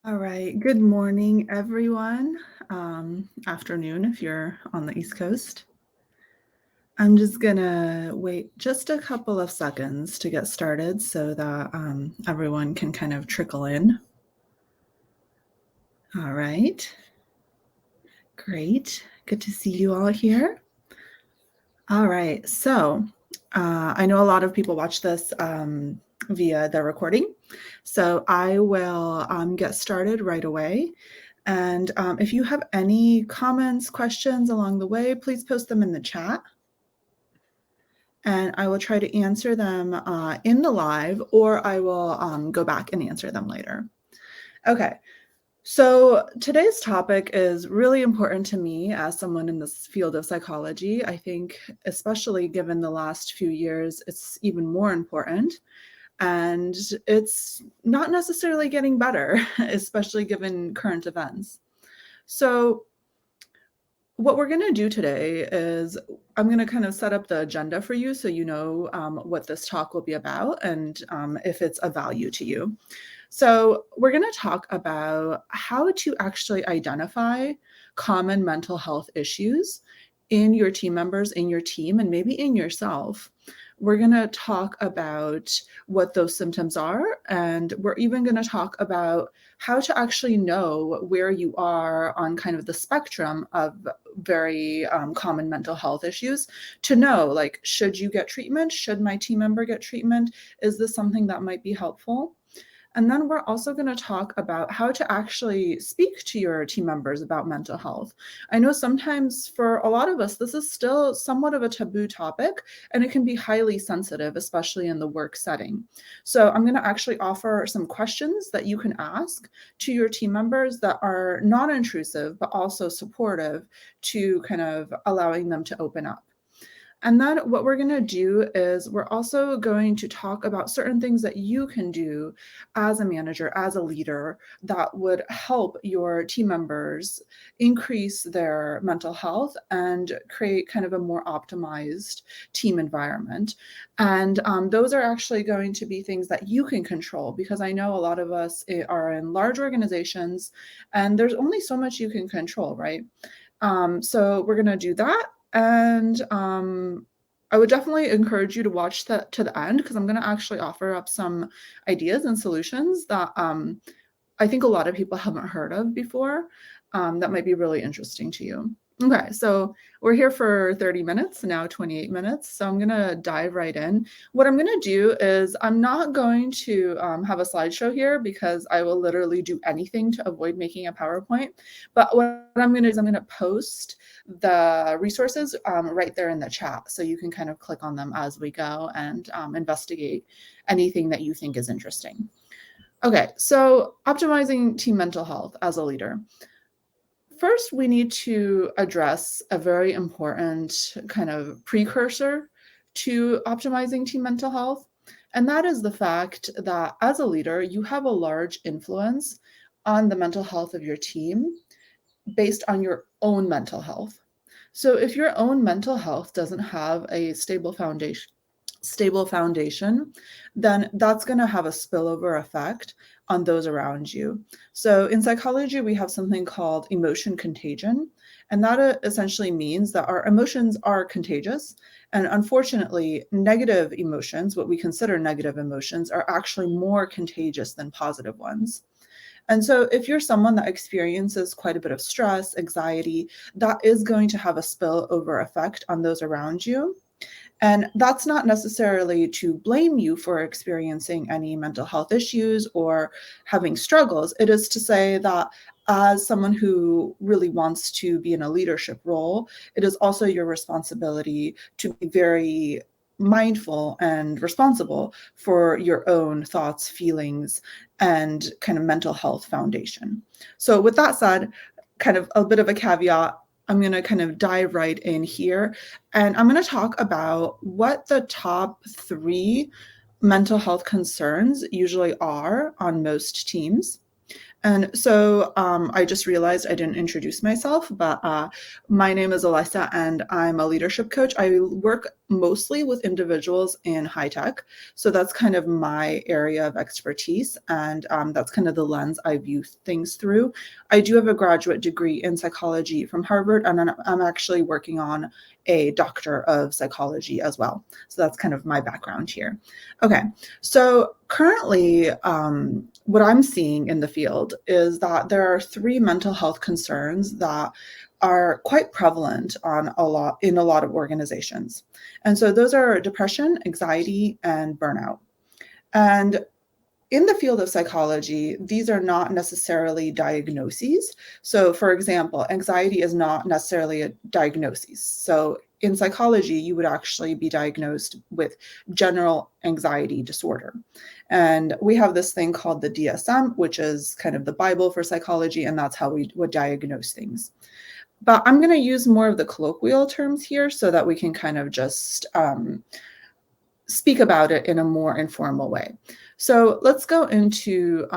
All right. Good morning, everyone. Afternoon if you're on the East Coast. I'm just going to wait just a couple of seconds to get started so that everyone can kind of trickle in. All right. Great. Good to see you all here. All right. So I know a lot of people watch this via the recording. So I will get started right away. And if you have any comments, questions along the way, please post them in the chat. And I will try to answer them in the live, or I will go back and answer them later. Okay, so today's topic is really important to me as someone in this field of psychology. I think, especially given the last few years, it's even more important. And it's not necessarily getting better, especially given current events. So what we're going to do today is I'm going to kind of set up the agenda for you so you know what this talk will be about and if it's of value to you. So we're going to talk about how to actually identify common mental health issues in your team members, in your team, and maybe in yourself. We're going to talk about what those symptoms are, and we're even going to talk about how to actually know where you are on kind of the spectrum of very common mental health issues to know, like, should you get treatment? Should my team member get treatment? Is this something that might be helpful? And then we're also going to talk about how to actually speak to your team members about mental health. I know sometimes for a lot of us, this is still somewhat of a taboo topic, and it can be highly sensitive, especially in the work setting. So I'm going to actually offer some questions that you can ask to your team members that are non-intrusive, but also supportive to kind of allowing them to open up. And then what we're going to do is we're also going to talk about certain things that you can do as a manager, as a leader, that would help your team members increase their mental health and create kind of a more optimized team environment. And those are actually going to be things that you can control, because I know a lot of us are in large organizations and there's only so much you can control, right? So we're going to do that. And I would definitely encourage you to watch that to the end, because I'm going to actually offer up some ideas and solutions that I think a lot of people haven't heard of before that might be really interesting to you. Okay, so we're here for 30 minutes, now 28 minutes. So I'm going to dive right in. What I'm going to do is I'm not going to have a slideshow here, because I will literally do anything to avoid making a PowerPoint. But what I'm going to do is I'm going to post the resources right there in the chat, so you can kind of click on them as we go and investigate anything that you think is interesting. Okay, so optimizing team mental health as a leader. First, we need to address a very important kind of precursor to optimizing team mental health, and that is the fact that as a leader, you have a large influence on the mental health of your team based on your own mental health. So if your own mental health doesn't have a stable foundation, then that's going to have a spillover effect on those around you. So in psychology, we have something called emotion contagion, and that essentially means that our emotions are contagious. And unfortunately, negative emotions, what we consider negative emotions, are actually more contagious than positive ones. And so if you're someone that experiences quite a bit of stress, anxiety, that is going to have a spillover effect on those around you. And that's not necessarily to blame you for experiencing any mental health issues or having struggles. It is to say that as someone who really wants to be in a leadership role, it is also your responsibility to be very mindful and responsible for your own thoughts, feelings, and kind of mental health foundation. So with that said, kind of a bit of a caveat, I'm going to kind of dive right in here, and I'm going to talk about what the top 3 mental health concerns usually are on most teams. And so I just realized I didn't introduce myself, but my name is Alyssa and I'm a leadership coach. I work mostly with individuals in high tech. So that's kind of my area of expertise. And that's kind of the lens I view things through. I do have a graduate degree in psychology from Harvard, and I'm actually working on a doctor of psychology as well. So that's kind of my background here. Okay, so currently, what I'm seeing in the field is that there are three mental health concerns that are quite prevalent in a lot of organizations. And so those are depression, anxiety, and burnout. And in the field of psychology, these are not necessarily diagnoses. So, for example, anxiety is not necessarily a diagnosis. So, in psychology, you would actually be diagnosed with general anxiety disorder. And we have this thing called the DSM, which is kind of the Bible for psychology, and that's how we would diagnose things. But I'm going to use more of the colloquial terms here so that we can kind of just speak about it in a more informal way. So let's go into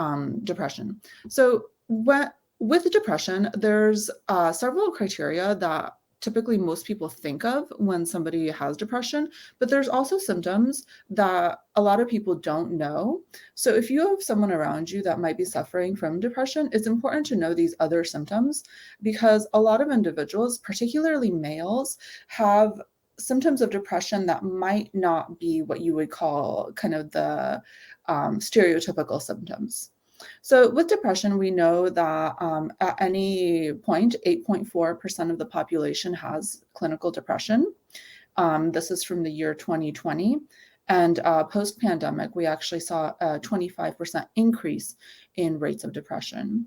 depression. So with depression, there's several criteria that typically most people think of when somebody has depression, but there's also symptoms that a lot of people don't know. So if you have someone around you that might be suffering from depression, it's important to know these other symptoms because a lot of individuals, particularly males, have symptoms of depression that might not be what you would call kind of the stereotypical symptoms. So with depression, we know that at any point, 8.4% of the population has clinical depression. This is from the year 2020. And post-pandemic, we actually saw a 25% increase in rates of depression.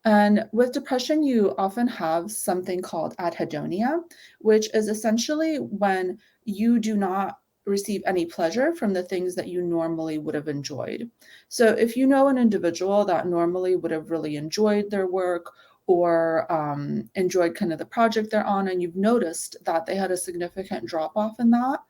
And with depression, you often have something called anhedonia, which is essentially when you do not receive any pleasure from the things that you normally would have enjoyed. So if you know an individual that normally would have really enjoyed their work or enjoyed kind of the project they're on, and you've noticed that they had a significant drop off in that,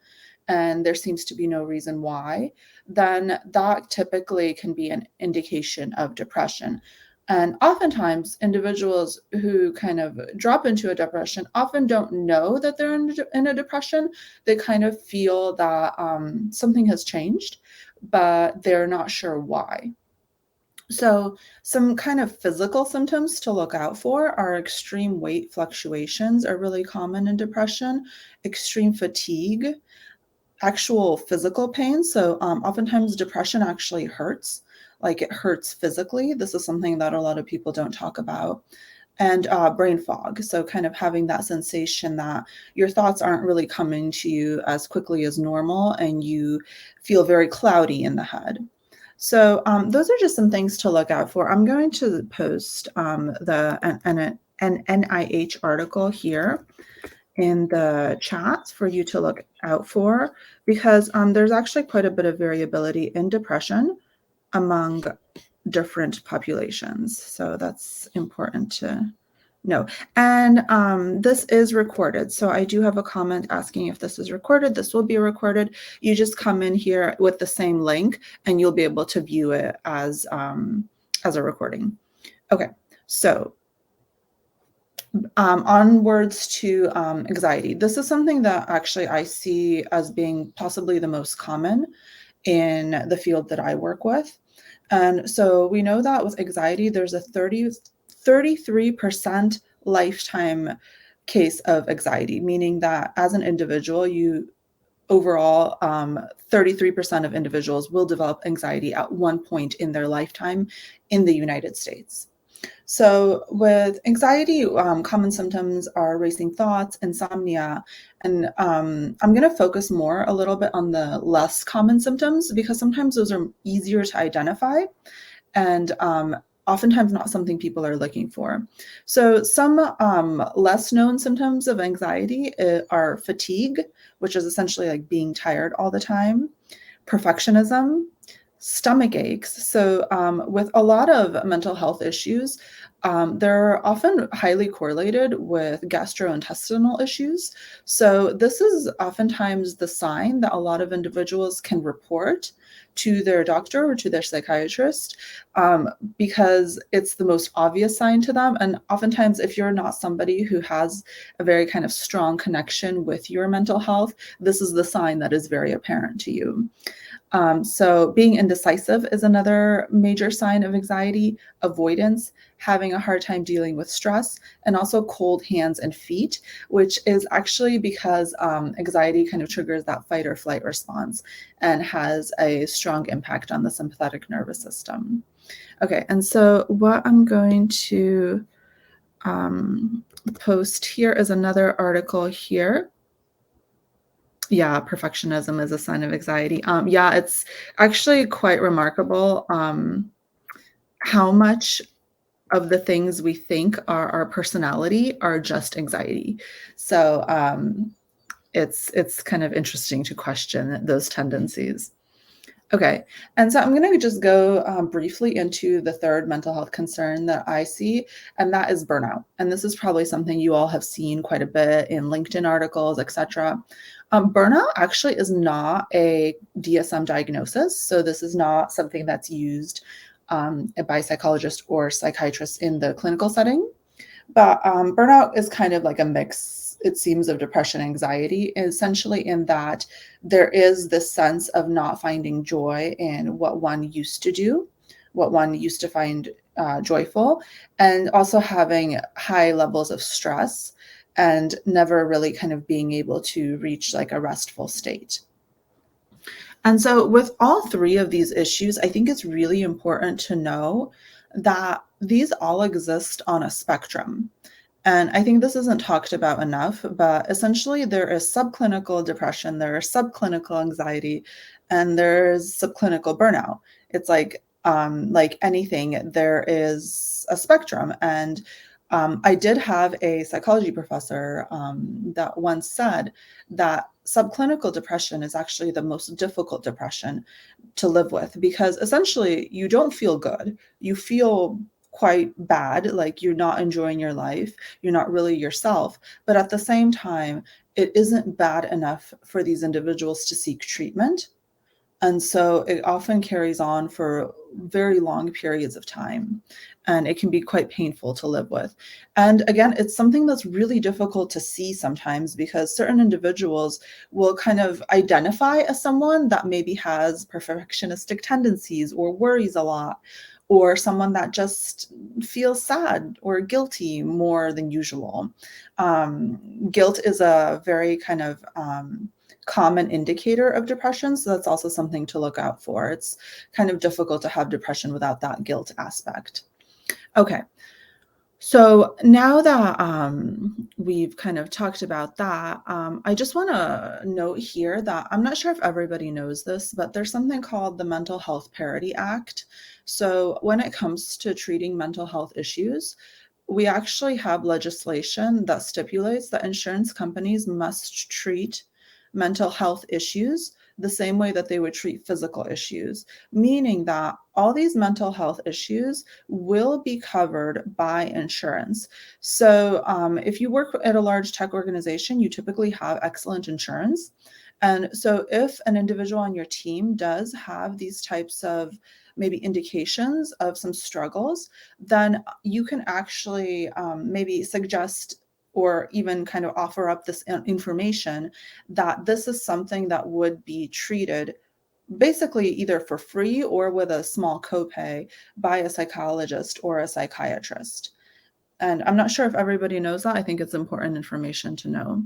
and there seems to be no reason why, then that typically can be an indication of depression. And oftentimes, individuals who kind of drop into a depression often don't know that they're in a depression. They kind of feel that something has changed, but they're not sure why. So, some kind of physical symptoms to look out for are extreme weight fluctuations, are really common in depression, extreme fatigue, actual physical pain. So oftentimes depression actually hurts, like it hurts physically. This is something that a lot of people don't talk about. And brain fog. So kind of having that sensation that your thoughts aren't really coming to you as quickly as normal and you feel very cloudy in the head. So those are just some things to look out for. I'm going to post an NIH article here in the chat for you to look out for because there's actually quite a bit of variability in depression among different populations. So that's important to know. And this is recorded. So I do have a comment asking if this is recorded. This will be recorded. You just come in here with the same link and you'll be able to view it as a recording. Okay, so onwards to anxiety. This is something that actually I see as being possibly the most common in the field that I work with. And so we know that with anxiety, there's a 33% lifetime case of anxiety, meaning that as an individual, you overall, 33% of individuals will develop anxiety at one point in their lifetime in the United States. So with anxiety, common symptoms are racing thoughts, insomnia, and I'm going to focus more a little bit on the less common symptoms because sometimes those are easier to identify and oftentimes not something people are looking for. So some less known symptoms of anxiety are fatigue, which is essentially like being tired all the time, perfectionism, stomach aches. So, with a lot of mental health issues, they're often highly correlated with gastrointestinal issues. So, this is oftentimes the sign that a lot of individuals can report to their doctor or to their psychiatrist, um, because it's the most obvious sign to them. And oftentimes, if you're not somebody who has a very kind of strong connection with your mental health, this is the sign that is very apparent to you. So, being indecisive is another major sign of anxiety, avoidance, having a hard time dealing with stress, and also cold hands and feet, which is actually because anxiety kind of triggers that fight or flight response and has a strong impact on the sympathetic nervous system. Okay, and so what I'm going to post here is another article here. Yeah, perfectionism is a sign of anxiety. Yeah, it's actually quite remarkable, how much of the things we think are our personality are just anxiety. So, it's kind of interesting to question those tendencies. Okay, and so I'm going to just go briefly into the third mental health concern that I see, and that is burnout. And this is probably something you all have seen quite a bit in LinkedIn articles, etc. Burnout actually is not a DSM diagnosis, so this is not something that's used by psychologists or psychiatrists in the clinical setting. But burnout is kind of like a mix, it seems, of depression and anxiety, essentially, in that there is this sense of not finding joy in what one used to do, what one used to find joyful, and also having high levels of stress and never really kind of being able to reach like a restful state. And so, with all three of these issues, I think it's really important to know that these all exist on a spectrum. And I think this isn't talked about enough, but essentially, there is subclinical depression, there is subclinical anxiety, and there's subclinical burnout. It's like anything, there is a spectrum. And I did have a psychology professor that once said that subclinical depression is actually the most difficult depression to live with because essentially you don't feel good. You feel quite bad, like you're not enjoying your life, you're not really yourself. But at the same time, it isn't bad enough for these individuals to seek treatment. And so it often carries on for very long periods of time, and it can be quite painful to live with. And again, it's something that's really difficult to see sometimes because certain individuals will kind of identify as someone that maybe has perfectionistic tendencies or worries a lot, or someone that just feels sad or guilty more than usual. Guilt is a very kind of common indicator of depression. So that's also something to look out for. It's kind of difficult to have depression without that guilt aspect. Okay. So now that we've kind of talked about that, I just want to note here that I'm not sure if everybody knows this, but there's something called the Mental Health Parity Act. So when it comes to treating mental health issues, we actually have legislation that stipulates that insurance companies must treat mental health issues the same way that they would treat physical issues, meaning that all these mental health issues will be covered by insurance. So, if you work at a large tech organization, you typically have excellent insurance. And so, if an individual on your team does have these types of maybe indications of some struggles, then you can actually maybe suggest or even kind of offer up this information that this is something that would be treated basically either for free or with a small copay by a psychologist or a psychiatrist. And I'm not sure if everybody knows that. I think it's important information to know.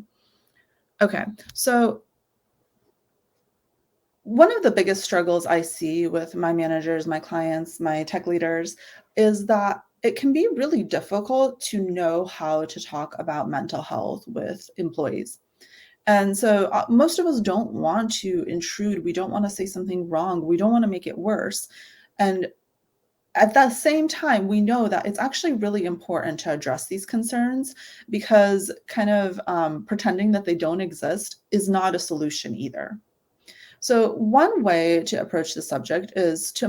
Okay, so one of the biggest struggles I see with my managers, my clients, my tech leaders is that it can be really difficult to know how to talk about mental health with employees. And so most of us don't want to intrude. We don't want to say something wrong. We don't want to make it worse. And at the same time, we know that it's actually really important to address these concerns because kind of pretending that they don't exist is not a solution either. So one way to approach the subject is to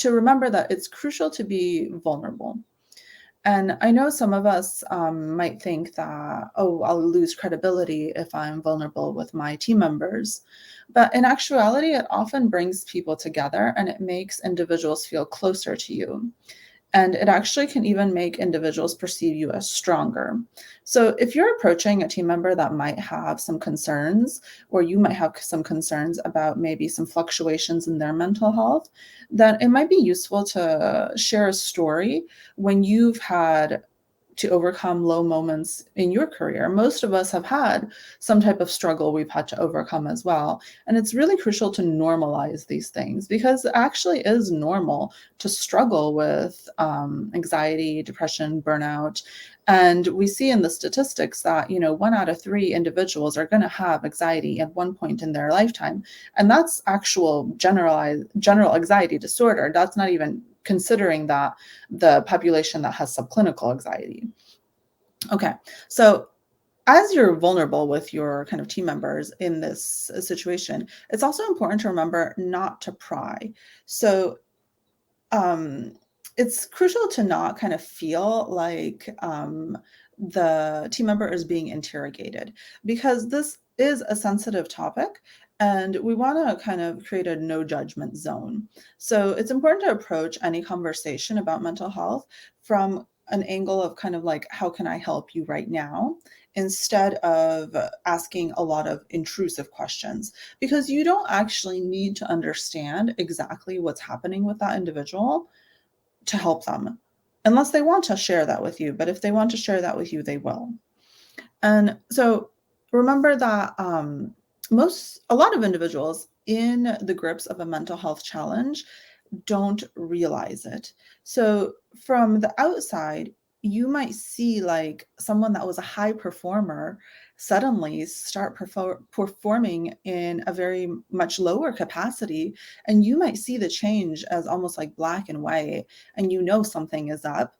remember that it's crucial to be vulnerable. And I know some of us might think that, oh, I'll lose credibility if I'm vulnerable with my team members. But in actuality, it often brings people together and it makes individuals feel closer to you. And it actually can even make individuals perceive you as stronger. So if you're approaching a team member that might have some concerns, or you might have some concerns about maybe some fluctuations in their mental health, then it might be useful to share a story when you've had to overcome low moments in your career. Most of us have had some type of struggle we've had to overcome as well. And it's really crucial to normalize these things because it actually is normal to struggle with anxiety, depression, burnout. And we see in the statistics that, 1 out of 3 individuals are going to have anxiety at one point in their lifetime. And that's actual general anxiety disorder. That's not even considering that the population that has subclinical anxiety. Okay, so as you're vulnerable with your kind of team members in this situation, it's also important to remember not to pry. So um, it's crucial to not kind of feel like the team member is being interrogated because this is a sensitive topic and we want to kind of create a no judgment zone. So it's important to approach any conversation about mental health from an angle of kind of like, how can I help you right now? Instead of asking a lot of intrusive questions, because you don't actually need to understand exactly what's happening with that individual to help them, unless they want to share that with you. But if they want to share that with you, they will. And so remember that a lot of individuals in the grips of a mental health challenge don't realize it. So from the outside, you might see like someone that was a high performer suddenly start performing in a very much lower capacity. And you might see the change as almost like black and white, and something is up.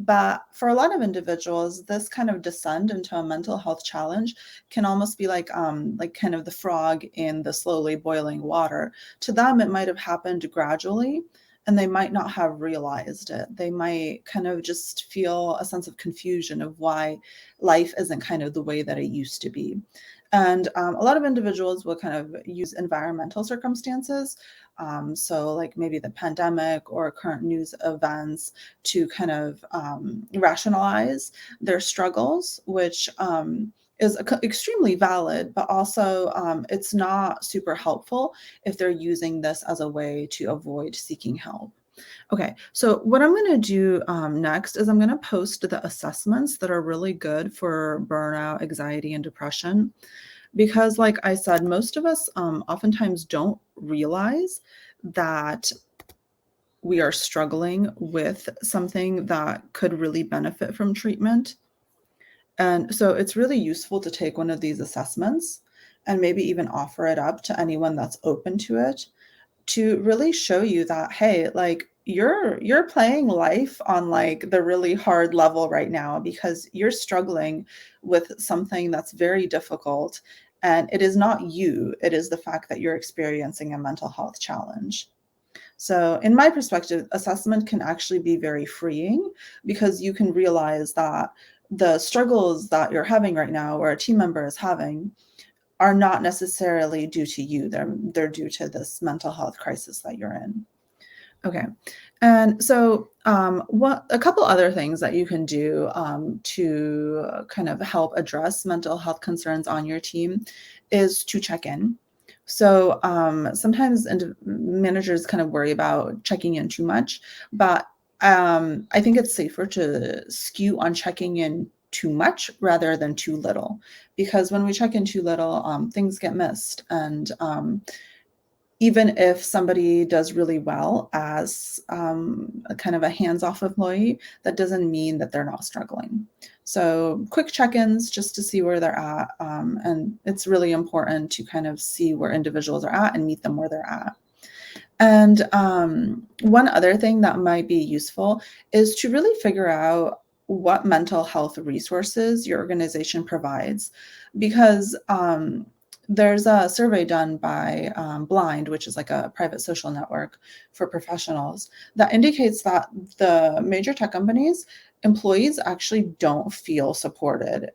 But for a lot of individuals, this kind of descent into a mental health challenge can almost be like kind of the frog in the slowly boiling water. To them, it might have happened gradually, and they might not have realized it. They might kind of just feel a sense of confusion of why life isn't kind of the way that it used to be. And a lot of individuals will kind of use environmental circumstances. So, like maybe the pandemic or current news events to kind of rationalize their struggles, which is extremely valid, but also it's not super helpful if they're using this as a way to avoid seeking help. Okay, so what I'm going to do next is I'm going to post the assessments that are really good for burnout, anxiety, and depression. Because, like I said, most of us oftentimes don't realize that we are struggling with something that could really benefit from treatment. And so it's really useful to take one of these assessments and maybe even offer it up to anyone that's open to it, to really show you that, hey, like you're playing life on like the really hard level right now because you're struggling with something that's very difficult, and it is not you, it is the fact that you're experiencing a mental health challenge. So in my perspective, assessment can actually be very freeing because you can realize that the struggles that you're having right now or a team member is having are not necessarily due to you. They're due to this mental health crisis that you're in. Okay. And so what a couple other things that you can do to kind of help address mental health concerns on your team is to check in. So sometimes managers kind of worry about checking in too much, but I think it's safer to skew on checking in too much rather than too little, because when we check in too little, things get missed. And even if somebody does really well as a kind of a hands-off employee, that doesn't mean that they're not struggling. So quick check-ins just to see where they're at. And it's really important to kind of see where individuals are at and meet them where they're at. And one other thing that might be useful is to really figure out what mental health resources your organization provides, because there's a survey done by Blind, which is like a private social network for professionals, that indicates that the major tech companies, employees actually don't feel supported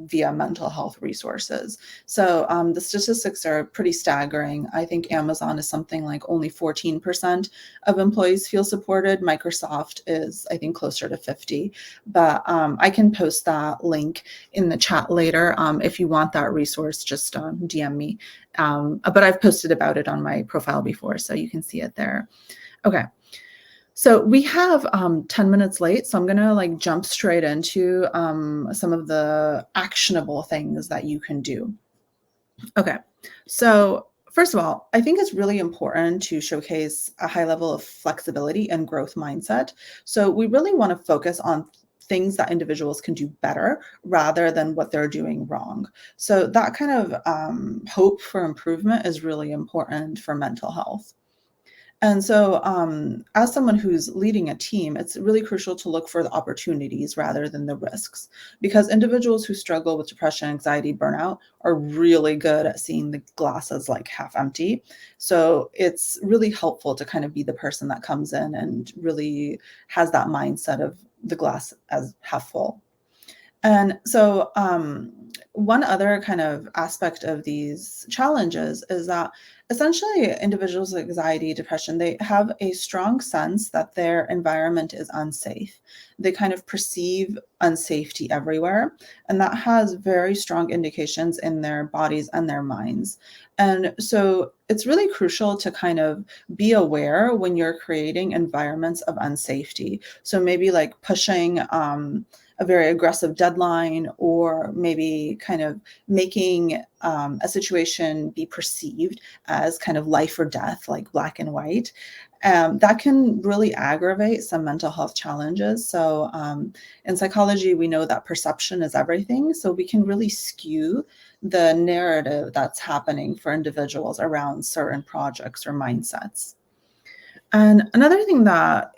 via mental health resources. So the statistics are pretty staggering. I think Amazon is something like only 14% of employees feel supported. Microsoft is, I think, closer to 50. But I can post that link in the chat later. If you want that resource, just DM me. But I've posted about it on my profile before, so you can see it there. Okay. So we have 10 minutes late, so I'm going to like jump straight into some of the actionable things that you can do. Okay. So first of all, I think it's really important to showcase a high level of flexibility and growth mindset. So we really want to focus on things that individuals can do better rather than what they're doing wrong. So that kind of hope for improvement is really important for mental health. And so, as someone who's leading a team, it's really crucial to look for the opportunities rather than the risks, because individuals who struggle with depression, anxiety, burnout are really good at seeing the glass as like half empty. So it's really helpful to kind of be the person that comes in and really has that mindset of the glass as half full. And so, one other kind of aspect of these challenges is that essentially individuals with anxiety, depression, they have a strong sense that their environment is unsafe. They kind of perceive unsafety everywhere, and that has very strong indications in their bodies and their minds. And so it's really crucial to kind of be aware when you're creating environments of unsafety. So maybe like pushing, a very aggressive deadline, or maybe kind of making a situation be perceived as kind of life or death, like black and white. That can really aggravate some mental health challenges. So in psychology, we know that perception is everything. So we can really skew the narrative that's happening for individuals around certain projects or mindsets. And another thing that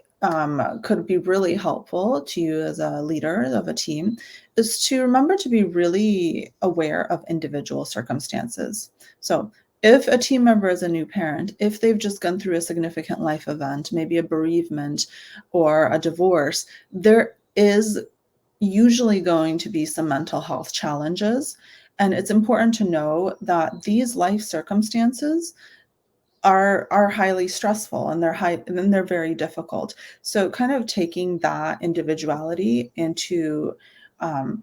could be really helpful to you as a leader of a team is to remember to be really aware of individual circumstances. So, if a team member is a new parent, if they've just gone through a significant life event, maybe a bereavement or a divorce, there is usually going to be some mental health challenges. And it's important to know that these life circumstances are highly stressful, and they're very difficult. So kind of taking that individuality um,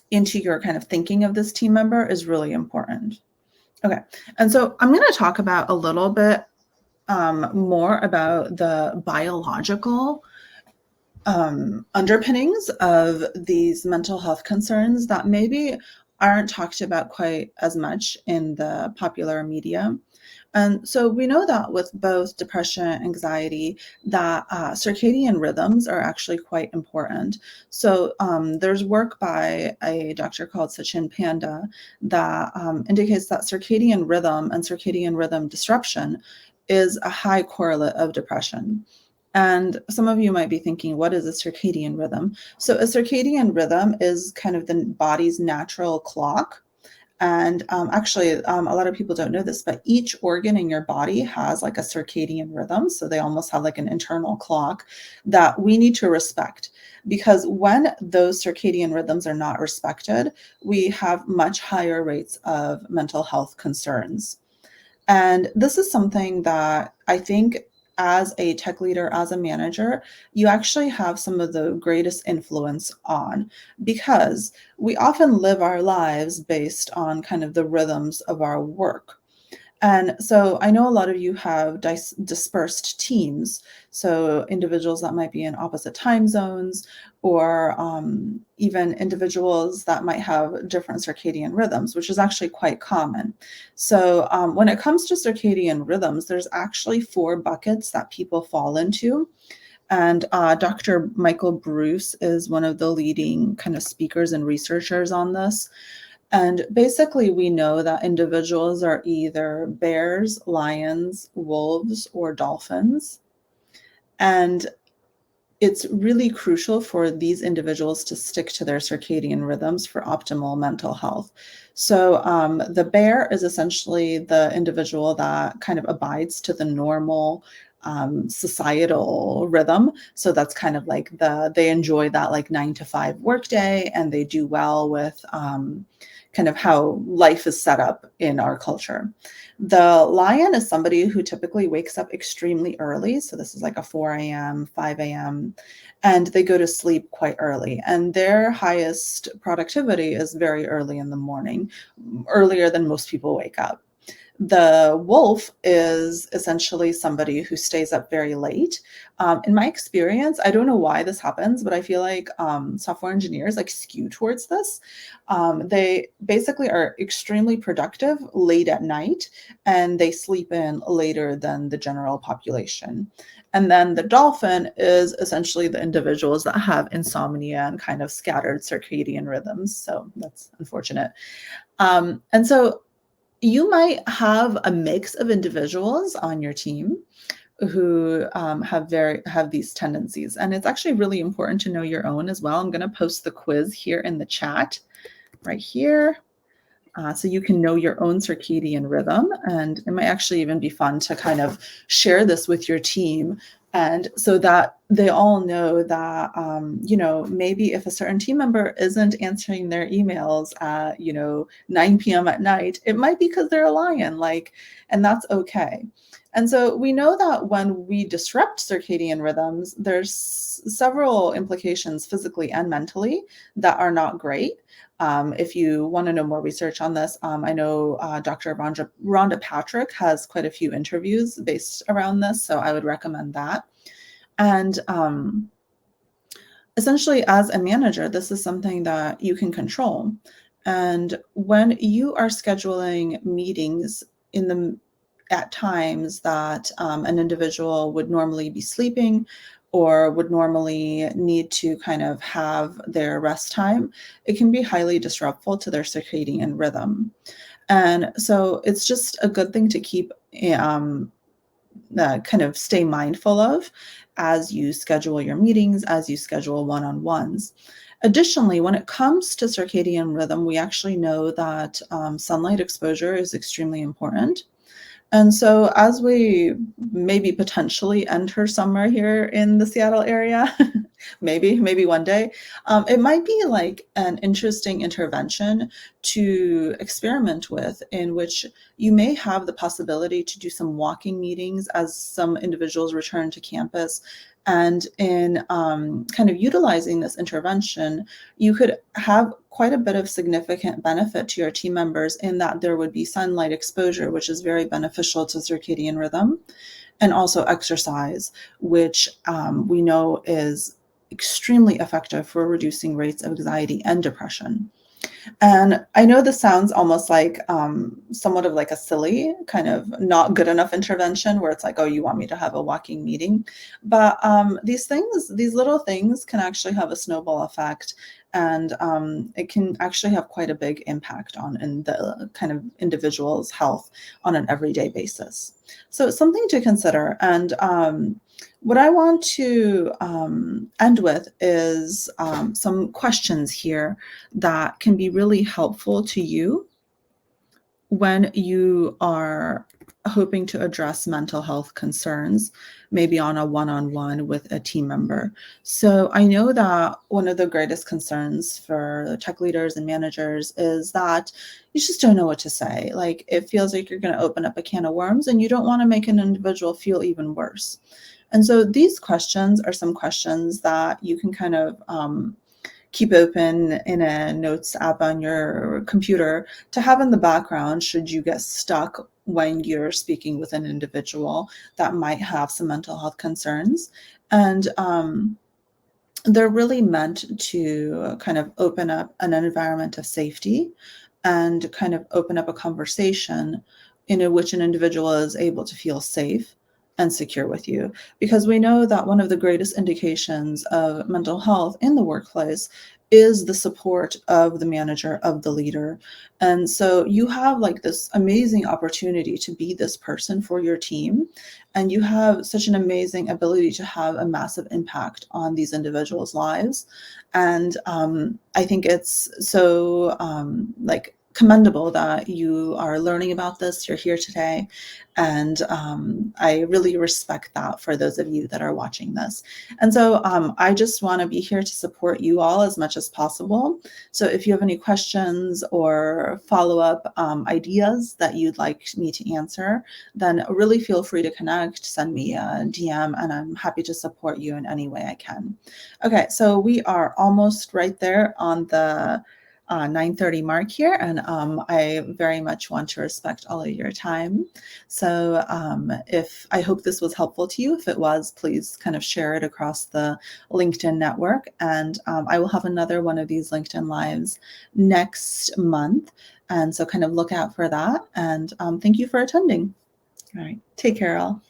into your kind of thinking of this team member is really important. Okay, and so I'm going to talk about a little bit more about the biological underpinnings of these mental health concerns that maybe aren't talked about quite as much in the popular media. And so we know that with both depression and anxiety, that circadian rhythms are actually quite important. So there's work by a doctor called Sachin Panda that indicates that circadian rhythm and circadian rhythm disruption is a high correlate of depression. And some of you might be thinking, what is a circadian rhythm? So a circadian rhythm is kind of the body's natural clock. And actually, a lot of people don't know this, but each organ in your body has like a circadian rhythm. So they almost have like an internal clock that we need to respect. Because when those circadian rhythms are not respected, we have much higher rates of mental health concerns. And this is something that I think, as a tech leader, as a manager, you actually have some of the greatest influence on, because we often live our lives based on kind of the rhythms of our work. And so I know a lot of you have dispersed teams, so individuals that might be in opposite time zones, or even individuals that might have different circadian rhythms, which is actually quite common. So when it comes to circadian rhythms, there's actually 4 buckets that people fall into. And Dr. Michael Bruce is one of the leading kind of speakers and researchers on this. And basically, we know that individuals are either bears, lions, wolves, or dolphins. And it's really crucial for these individuals to stick to their circadian rhythms for optimal mental health. So, the bear is essentially the individual that kind of abides to the normal societal rhythm. So that's kind of like they enjoy that like 9 to 5 workday, and they do well with kind of how life is set up in our culture. The lion is somebody who typically wakes up extremely early. So this is like a 4 a.m., 5 a.m., and they go to sleep quite early. And their highest productivity is very early in the morning, earlier than most people wake up. The wolf is essentially somebody who stays up very late. In my experience, I don't know why this happens, but I feel like software engineers like skew towards this. They basically are extremely productive late at night, and they sleep in later than the general population. And then the dolphin is essentially the individuals that have insomnia and kind of scattered circadian rhythms. So that's unfortunate. And so you might have a mix of individuals on your team who have these tendencies, and it's actually really important to know your own as well. I'm going to post the quiz here in the chat right here. So you can know your own circadian rhythm, and it might actually even be fun to kind of share this with your team, and so that they all know that maybe if a certain team member isn't answering their emails at 9 p.m. at night, it might be because they're a lion, and that's okay. And so we know that when we disrupt circadian rhythms, there's several implications physically and mentally that are not great. If you want to know more research on this, I know Dr. Rhonda Patrick has quite a few interviews based around this, so I would recommend that. And essentially, as a manager, this is something that you can control. And when you are scheduling meetings at times that an individual would normally be sleeping or would normally need to kind of have their rest time, it can be highly disruptful to their circadian rhythm. And so it's just a good thing to keep kind of stay mindful of as you schedule your meetings, as you schedule one-on-ones. Additionally, when it comes to circadian rhythm, we actually know that sunlight exposure is extremely important. And so as we maybe potentially enter summer here in the Seattle area, maybe one day, it might be like an interesting intervention to experiment with, in which you may have the possibility to do some walking meetings as some individuals return to campus. And in kind of utilizing this intervention, you could have quite a bit of significant benefit to your team members, in that there would be sunlight exposure, which is very beneficial to circadian rhythm, and also exercise, which we know is extremely effective for reducing rates of anxiety and depression. And I know this sounds almost like somewhat of like a silly, kind of not good enough intervention, where it's like, oh, you want me to have a walking meeting. But these little things can actually have a snowball effect. And it can actually have quite a big impact on in the kind of individual's health on an everyday basis. So it's something to consider. And what I want to end with is some questions here that can be really helpful to you when you are hoping to address mental health concerns, maybe on a one-on-one with a team member. So I know that one of the greatest concerns for tech leaders and managers is that you just don't know what to say. Like, it feels like you're going to open up a can of worms, and you don't want to make an individual feel even worse. And so these questions are some questions that you can kind of keep open in a notes app on your computer to have in the background should you get stuck when you're speaking with an individual that might have some mental health concerns. And they're really meant to kind of open up an environment of safety and kind of open up a conversation in which an individual is able to feel safe and secure with you, because we know that one of the greatest indications of mental health in the workplace is the support of the manager, of the leader. And so you have like this amazing opportunity to be this person for your team. And you have such an amazing ability to have a massive impact on these individuals' lives. And I think it's so like commendable that you are learning about this. You're here today. And I really respect that for those of you that are watching this. And so I just want to be here to support you all as much as possible. So if you have any questions or follow-up ideas that you'd like me to answer, then really feel free to connect, send me a DM, and I'm happy to support you in any way I can. Okay, so we are almost right there on the 9:30 mark here, and I very much want to respect all of your time. So if I hope this was helpful to you. If it was, please kind of share it across the LinkedIn network, and I will have another one of these LinkedIn Lives next month, and so kind of look out for that. And thank you for attending. All right, take care, all.